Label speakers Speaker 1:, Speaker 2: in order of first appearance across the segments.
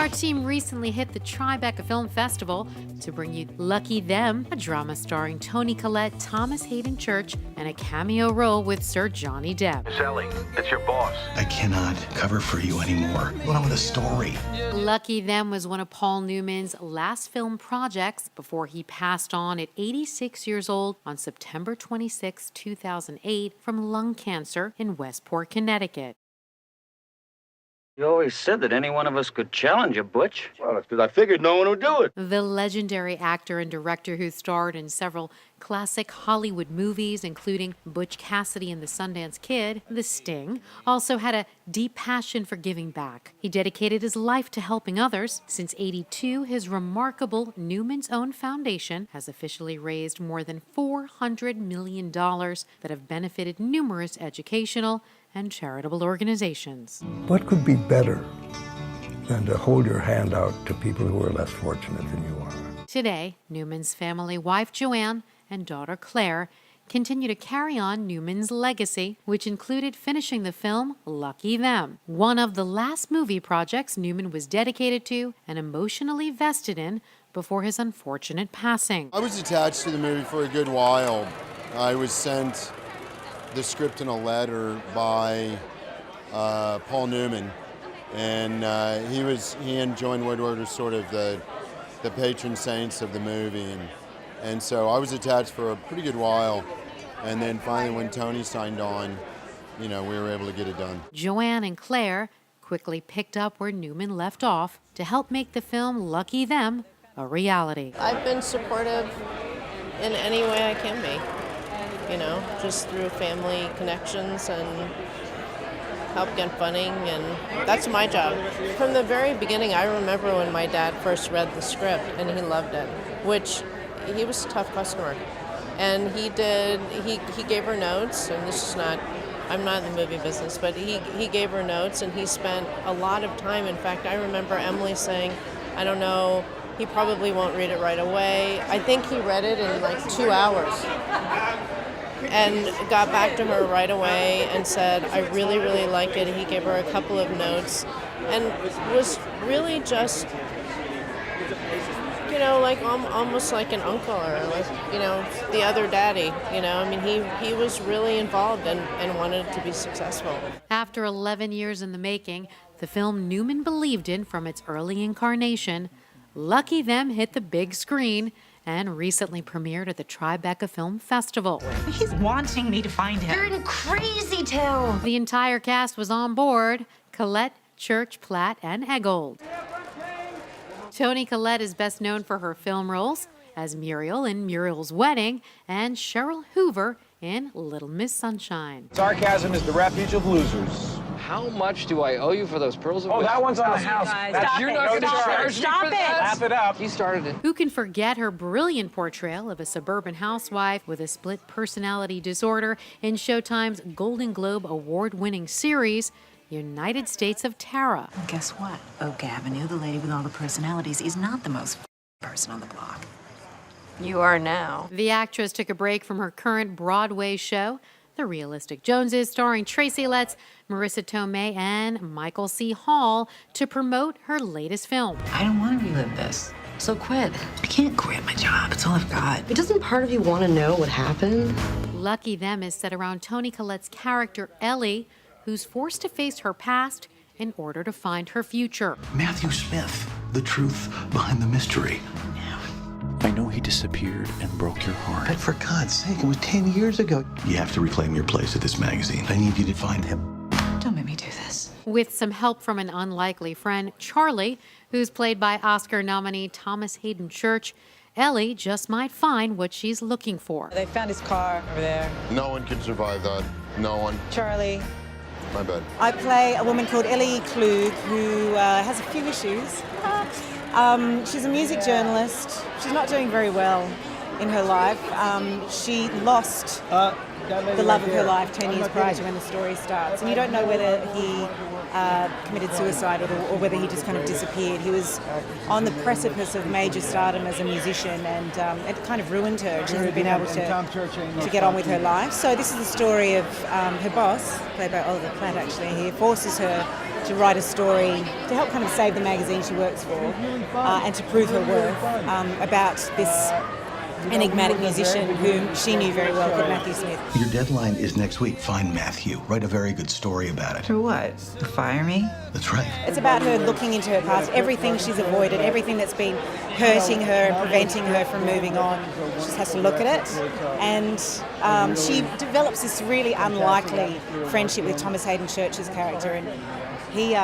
Speaker 1: Our team recently hit the Tribeca Film Festival to bring you Lucky Them, a drama starring Toni Collette, Thomas Haden Church, and a cameo role with Sir Johnny Depp.
Speaker 2: Miss Ellie, it's your boss.
Speaker 3: I cannot cover for you anymore. Go on with a story.
Speaker 1: Lucky Them was one of Paul Newman's last film projects before he passed on at 86 years old on September 26, 2008 from lung cancer in Westport, Connecticut.
Speaker 4: You always said that any one of us could challenge you, Butch.
Speaker 2: Well, that's because I figured no one would do it.
Speaker 1: The legendary actor and director who starred in several classic Hollywood movies, including Butch Cassidy and the Sundance Kid, The Sting, also had a deep passion for giving back. He dedicated his life to helping others. Since '82, his remarkable Newman's Own Foundation has officially raised more than $400 million that have benefited numerous educational and charitable organizations.
Speaker 5: What could be better than to hold your hand out to people who are less fortunate than you are?
Speaker 1: Today, Newman's family, wife Joanne and daughter Claire, continue to carry on Newman's legacy, which included finishing the film Lucky Them, one of the last movie projects Newman was dedicated to and emotionally vested in before his unfortunate passing.
Speaker 6: I was attached to the movie for a good while. I was sent the script in a letter by Paul Newman, and he and Joan Woodward are sort of the patron saints of the movie, and so I was attached for a pretty good while, and then finally when Toni signed on, we were able to get it done.
Speaker 1: Joanne and Claire quickly picked up where Newman left off to help make the film Lucky Them a reality.
Speaker 7: I've been supportive in any way I can be. Just through family connections and help get funding, and that's my job. From the very beginning, I remember when my dad first read the script and he loved it, which he was a tough customer. And he gave her notes, and this is not, I'm not in the movie business, but he gave her notes and he spent a lot of time. In fact, I remember Emily saying, I don't know, he probably won't read it right away. I think he read it in like 2 hours. And got back to her right away and said, I really, really like it. He gave her a couple of notes and was really just, like almost like an uncle or like, the other daddy. He was really involved and wanted to be successful.
Speaker 1: After 11 years in the making, the film Newman believed in from its early incarnation, Lucky Them hit the big screen and recently premiered at the Tribeca Film Festival.
Speaker 8: He's wanting me to find him.
Speaker 9: You're in crazy town.
Speaker 1: The entire cast was on board: Collette, Church, Platt, and Eggold. Toni Collette is best known for her film roles as Muriel in Muriel's Wedding and Cheryl Hoover in Little Miss Sunshine.
Speaker 10: Sarcasm is the refuge of losers.
Speaker 11: How much do I owe you for those pearls?
Speaker 10: Oh, that one's on the house.
Speaker 11: You're not going to charge me for that?
Speaker 10: Laugh it up.
Speaker 11: He started it.
Speaker 1: Who can forget her brilliant portrayal of a suburban housewife with a split personality disorder in Showtime's Golden Globe award-winning series, United States of Tara?
Speaker 8: Well, guess what? Oak Avenue, the lady with all the personalities, is not the most person on the block.
Speaker 9: You are now.
Speaker 1: The actress took a break from her current Broadway show, The Realistic Joneses, starring Tracy Letts, Marissa Tomei, and Michael C. Hall, to promote her latest film.
Speaker 8: I don't want to relive this, so quit. I can't quit my job. It's all I've got.
Speaker 9: But doesn't part of you want to know what happened?
Speaker 1: Lucky Them is set around Toni Collette's character, Ellie, who's forced to face her past in order to find her future.
Speaker 3: Matthew Smith, the truth behind the mystery. I know he disappeared and broke your heart. But for God's sake, it was 10 years ago. You have to reclaim your place at this magazine. I need you to find him.
Speaker 8: Don't make me do this.
Speaker 1: With some help from an unlikely friend, Charlie, who's played by Oscar nominee Thomas Haden Church, Ellie just might find what she's looking for.
Speaker 12: They found his car over there.
Speaker 6: No one can survive that. No one.
Speaker 12: Charlie.
Speaker 6: My bad.
Speaker 12: I play a woman called Ellie Klug who has a few issues. She's a music journalist. She's not doing very well. in her life. She lost the love of her life 10 years prior to when the story starts. And you don't know whether he committed suicide or whether he just kind of disappeared. He was on the precipice of major stardom as a musician, and it kind of ruined her. She hasn't been able to get on with her life. So this is the story of her boss, played by Oliver Platt actually. He forces her to write a story to help kind of save the magazine she works for and to prove her worth about this enigmatic musician whom she knew very well called Matthew Smith.
Speaker 3: Your deadline is next week. Find Matthew. Write a very good story about it.
Speaker 8: For what? Fire me?
Speaker 3: That's right.
Speaker 12: It's about her looking into her past, everything she's avoided, everything that's been hurting her and preventing her from moving on. She just has to look at it. And she develops this really unlikely friendship with Thomas Haden Church's character, and he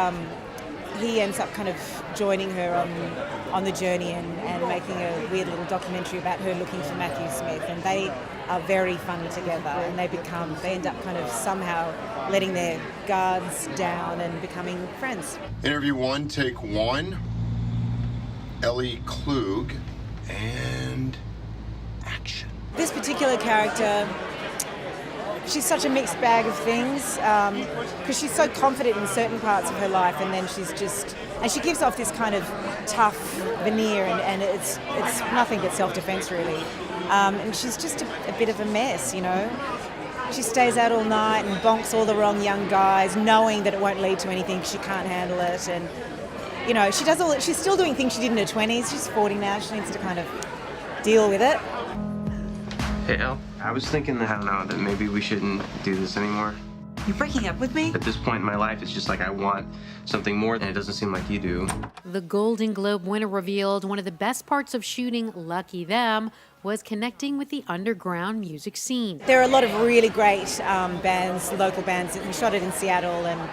Speaker 12: ends up kind of joining her on the journey and making a weird little documentary about her looking for Matthew Smith. And they are very funny together, and they end up kind of somehow letting their guards down and becoming friends.
Speaker 6: Interview 1, take 1. Ellie Klug, and action.
Speaker 12: This particular character, she's such a mixed bag of things because she's so confident in certain parts of her life, and then she gives off this kind of tough veneer, and it's nothing but self-defense really. And she's just a bit of a mess, you know. She stays out all night and bonks all the wrong young guys, knowing that it won't lead to anything because she can't handle it. And you know, she's still doing things she did in her 20s. She's 40 now. She needs to kind of deal with it.
Speaker 13: Hey, El, I was thinking that, I don't know, that maybe we shouldn't do this anymore.
Speaker 8: You're breaking up with me?
Speaker 13: At this point in my life, it's just like I want something more, and it doesn't seem like you do.
Speaker 1: The Golden Globe winner revealed one of the best parts of shooting Lucky Them was connecting with the underground music scene.
Speaker 12: There are a lot of really great bands, local bands. We shot it in Seattle, and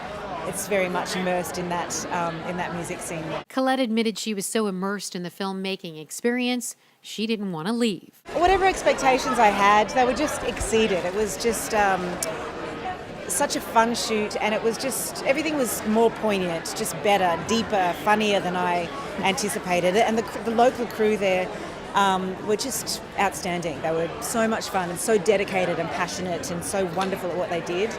Speaker 12: it's very much immersed in that music scene.
Speaker 1: Collette admitted she was so immersed in the filmmaking experience, she didn't want to leave.
Speaker 12: Whatever expectations I had, they were just exceeded. It was just such a fun shoot, and it was just, everything was more poignant, just better, deeper, funnier than I anticipated. And the local crew there were just outstanding. They were so much fun and so dedicated and passionate and so wonderful at what they did.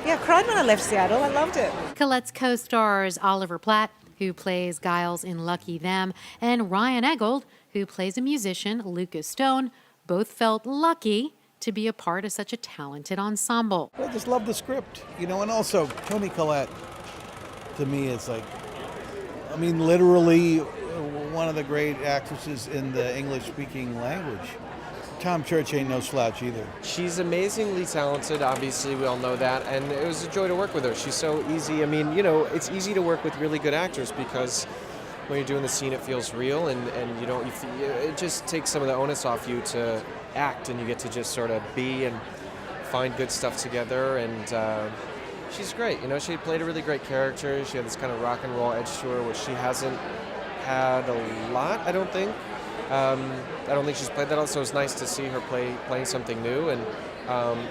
Speaker 12: Yeah, I cried when I left Seattle. I loved it.
Speaker 1: Collette's co-stars Oliver Platt, who plays Giles in Lucky Them, and Ryan Eggold, who plays a musician, Lucas Stone, both felt lucky to be a part of such a talented ensemble.
Speaker 14: I just love the script, you know, and also Toni Collette, to me, is like, I mean, literally one of the great actresses in the English-speaking language. Tom Church ain't no slouch either.
Speaker 15: She's amazingly talented, obviously, we all know that, and it was a joy to work with her. She's so easy. I mean, you know, it's easy to work with really good actors because when you're doing the scene, it feels real, and it just takes some of the onus off you to act, and you get to just sort of be and find good stuff together, and she's great. You know, she played a really great character. She had this kind of rock and roll edge to her, which she hasn't had a lot, I don't think. I don't think she's played that all, so it's nice to see her playing something new, and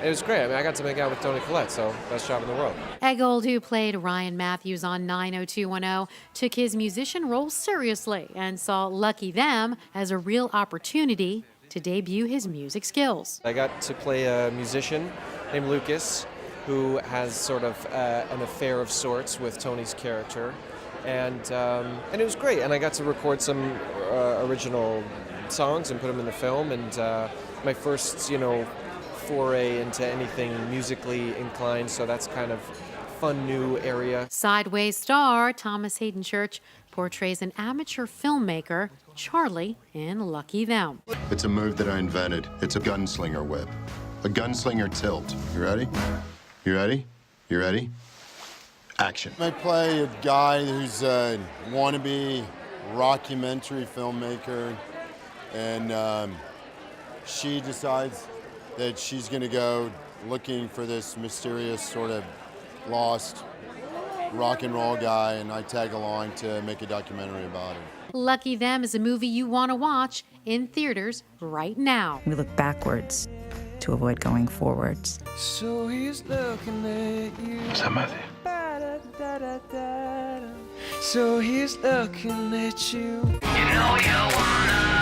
Speaker 15: it was great. I mean, I got to make out with Toni Collette, so best job in the world.
Speaker 1: Eggold, who played Ryan Matthews on 90210, took his musician role seriously and saw Lucky Them as a real opportunity to debut his music skills.
Speaker 15: I got to play a musician named Lucas, who has sort of an affair of sorts with Toni's character. And it was great, and I got to record some original songs and put them in the film, and my first, you know, foray into anything musically inclined, so that's kind of fun new area.
Speaker 1: Sideways star Thomas Haden Church portrays an amateur filmmaker, Charlie, in Lucky Them.
Speaker 6: It's a move that I invented. It's a gunslinger whip, a gunslinger tilt. You ready? You ready? You ready? Action. I play a guy who's a wannabe rockumentary filmmaker, and she decides that she's going to go looking for this mysterious sort of lost rock and roll guy, and I tag along to make a documentary about him.
Speaker 1: Lucky Them is a movie you want to watch in theaters right now.
Speaker 8: We look backwards to avoid going forwards.
Speaker 16: So he's looking at you.
Speaker 3: What's that, Matthew?
Speaker 16: So he's looking at you.
Speaker 17: You know you wanna